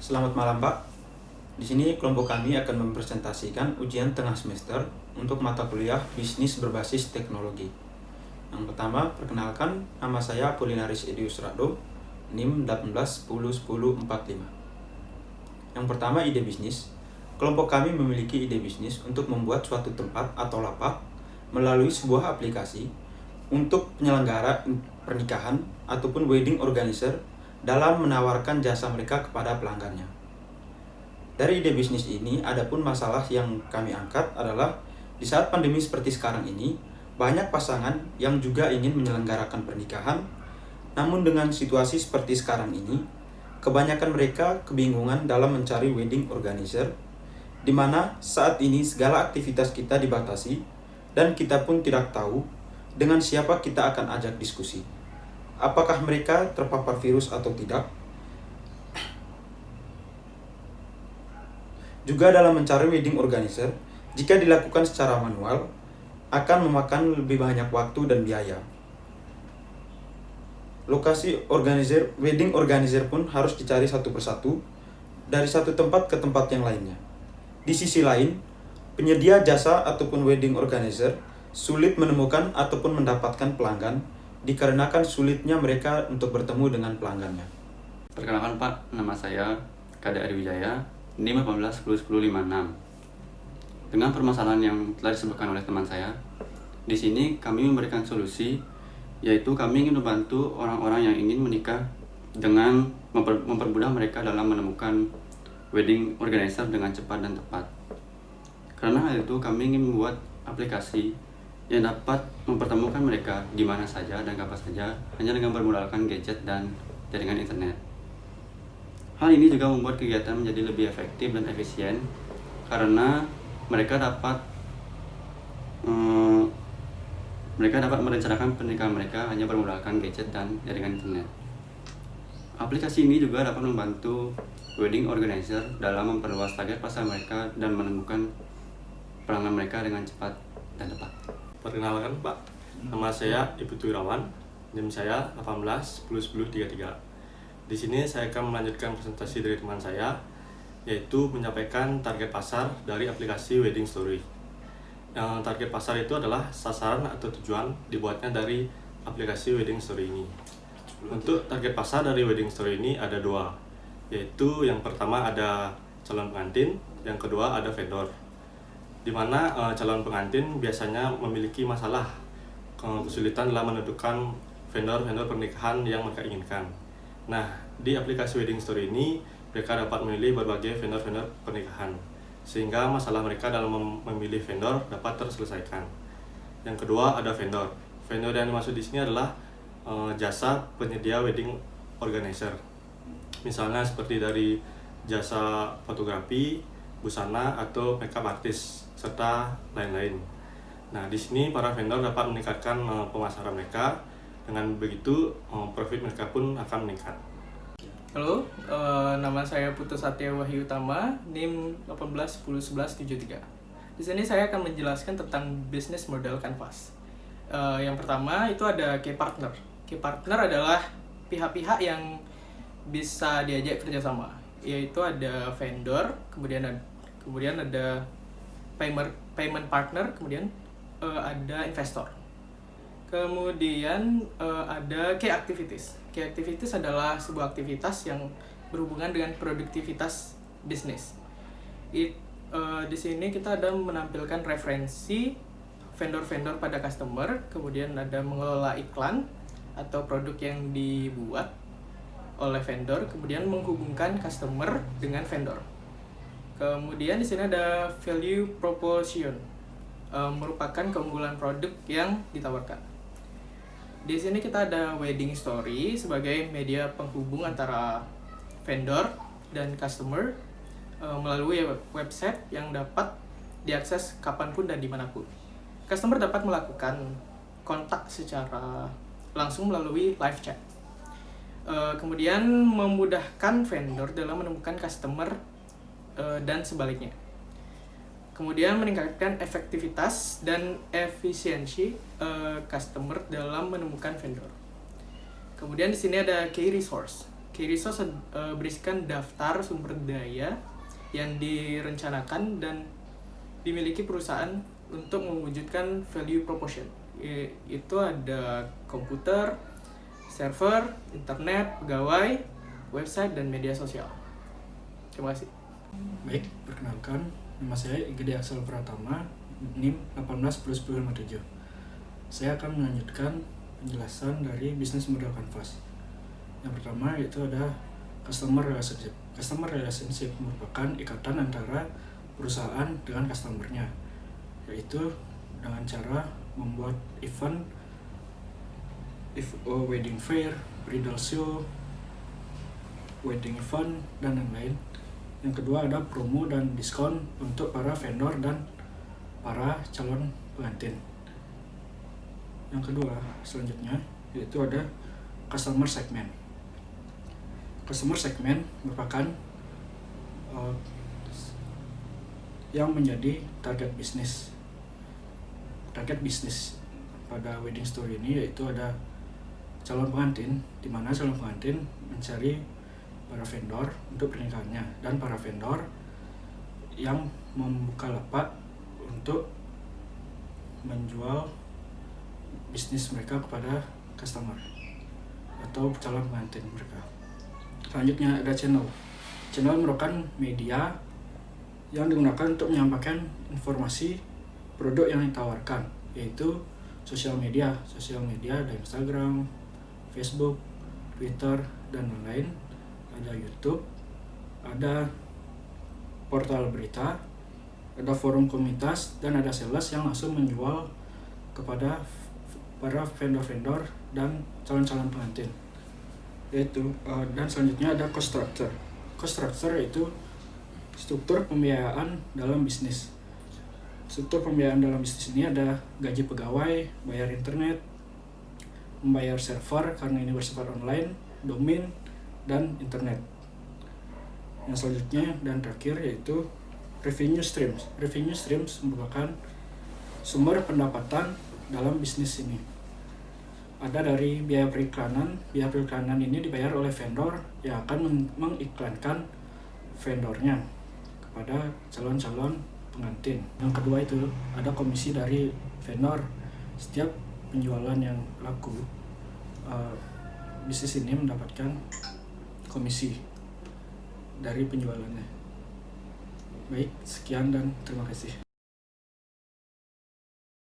Selamat malam, Pak. Di sini kelompok kami akan mempresentasikan ujian tengah semester untuk mata kuliah bisnis berbasis teknologi. Yang pertama, perkenalkan, nama saya Apolinaris Edius Rado, NIM 18101045. Yang pertama, ide bisnis. Kelompok kami memiliki ide bisnis untuk membuat suatu tempat atau lapak melalui sebuah aplikasi untuk penyelenggara pernikahan ataupun wedding organizer dalam menawarkan jasa mereka kepada pelanggannya. Dari ide bisnis ini, adapun masalah yang kami angkat adalah di saat pandemi seperti sekarang ini, banyak pasangan yang juga ingin menyelenggarakan pernikahan, namun dengan situasi seperti sekarang ini, kebanyakan mereka kebingungan dalam mencari wedding organizer, di mana saat ini segala aktivitas kita dibatasi dan kita pun tidak tahu dengan siapa kita akan ajak diskusi. Apakah mereka terpapar virus atau tidak? Juga dalam mencari wedding organizer, jika dilakukan secara manual, akan memakan lebih banyak waktu dan biaya. Lokasi wedding organizer pun harus dicari satu persatu, dari satu tempat ke tempat yang lainnya. Di sisi lain, penyedia jasa ataupun wedding organizer sulit menemukan ataupun mendapatkan pelanggan, dikarenakan sulitnya mereka untuk bertemu dengan pelanggannya. Perkenalkan Pak, nama saya Kade Ari Wijaya, NIM 18101056. Dengan permasalahan yang telah disebutkan oleh teman saya, di sini kami memberikan solusi, yaitu kami ingin membantu orang-orang yang ingin menikah dengan mempermudah mereka dalam menemukan wedding organizer dengan cepat dan tepat. Karena hal itu, kami ingin membuat aplikasi yang dapat mempertemukan mereka di mana saja dan kapan saja hanya dengan bermodalkan gadget dan jaringan internet. Hal ini juga membuat kegiatan menjadi lebih efektif dan efisien karena mereka dapat merencanakan pernikahan mereka hanya bermodalkan gadget dan jaringan internet. Aplikasi ini juga dapat membantu wedding organizer dalam memperluas target pasar mereka dan menemukan pelanggan mereka dengan cepat dan tepat. Perkenalkan Pak, nama saya Iputu Irawan, NIM saya 18101033. Di sini saya akan melanjutkan presentasi dari teman saya, yaitu menyampaikan target pasar dari aplikasi Wedding Story. Yang target pasar itu adalah sasaran atau tujuan dibuatnya dari aplikasi Wedding Story ini. Untuk target pasar dari Wedding Story ini ada dua, yaitu yang pertama ada calon pengantin, yang kedua ada vendor. Di mana calon pengantin biasanya memiliki masalah kesulitan dalam menentukan vendor-vendor pernikahan yang mereka inginkan. Nah, di aplikasi Wedding Story ini mereka dapat memilih berbagai vendor-vendor pernikahan, sehingga masalah mereka dalam memilih vendor dapat terselesaikan. Yang kedua ada vendor. Vendor yang dimaksud di sini adalah jasa penyedia wedding organizer. Misalnya seperti dari jasa fotografi, busana atau makeup artist serta lain-lain. Nah, di sini para vendor dapat meningkatkan pemasaran mereka. Dengan begitu, profit mereka pun akan meningkat. Halo, nama saya Putu Satya Wahyu Utama, NIM 18101173. Di sini saya akan menjelaskan tentang business model Canvas. Yang pertama itu ada key partner. Key partner adalah pihak-pihak yang bisa diajak kerjasama, yaitu ada vendor, kemudian ada payment partner, kemudian ada investor. Kemudian ada key activities. Key activities adalah sebuah aktivitas yang berhubungan dengan produktivitas bisnis. Di sini kita ada menampilkan referensi vendor-vendor pada customer, kemudian ada mengelola iklan atau produk yang dibuat oleh vendor, kemudian menghubungkan customer dengan vendor. Kemudian di sini ada value proposition, merupakan keunggulan produk yang ditawarkan. Di sini kita ada wedding story sebagai media penghubung antara vendor dan customer melalui website yang dapat diakses kapanpun dan dimanapun. Customer dapat melakukan kontak secara langsung melalui live chat. Kemudian memudahkan vendor dalam menemukan customer dan sebaliknya. Kemudian meningkatkan efektivitas dan efisiensi customer dalam menemukan vendor. Kemudian di sini ada key resource. Key resource berisikan daftar sumber daya yang direncanakan dan dimiliki perusahaan untuk mewujudkan value proposition. Itu ada komputer, server, internet, pegawai, website, dan media sosial. Terima kasih. Baik, perkenalkan, nama saya Igede Axel Pratama, NIM 18+1057. Saya akan melanjutkan penjelasan dari bisnis model Canvas. Yang pertama yaitu ada customer relationship. Customer relationship merupakan ikatan antara perusahaan dengan customer-nya, yaitu dengan cara membuat event, wedding fair, bridal show, wedding event, dan lain-lain. Yang kedua ada promo dan diskon untuk para vendor dan para calon pengantin. Yang kedua selanjutnya yaitu ada customer segment. Customer segment merupakan yang menjadi target bisnis. Target bisnis pada wedding store ini yaitu ada calon pengantin, di mana calon pengantin mencari para vendor untuk pernikahannya, dan para vendor yang membuka lapak untuk menjual bisnis mereka kepada customer atau calon pengantin mereka. Selanjutnya ada channel. Channel merupakan media yang digunakan untuk menyampaikan informasi produk yang ditawarkan, yaitu sosial media. Sosial media ada Instagram, Facebook, Twitter, dan lain-lain. Ada YouTube, ada portal berita, ada forum komunitas, dan ada sales yang langsung menjual kepada para vendor-vendor dan calon-calon pengantin. Dan selanjutnya ada cost structure. Cost structure yaitu struktur pembiayaan dalam bisnis. Struktur pembiayaan dalam bisnis ini ada gaji pegawai, bayar internet, membayar server karena ini bersifat online, domain, dan internet. Yang selanjutnya dan terakhir yaitu revenue streams. Revenue streams merupakan sumber pendapatan dalam bisnis ini. Ada dari biaya periklanan. Biaya periklanan ini dibayar oleh vendor yang akan mengiklankan vendornya kepada calon-calon pengantin. Yang kedua itu ada komisi dari vendor. Setiap penjualan yang laku, bisnis ini mendapatkan komisi dari penjualannya. Baik, sekian dan terima kasih.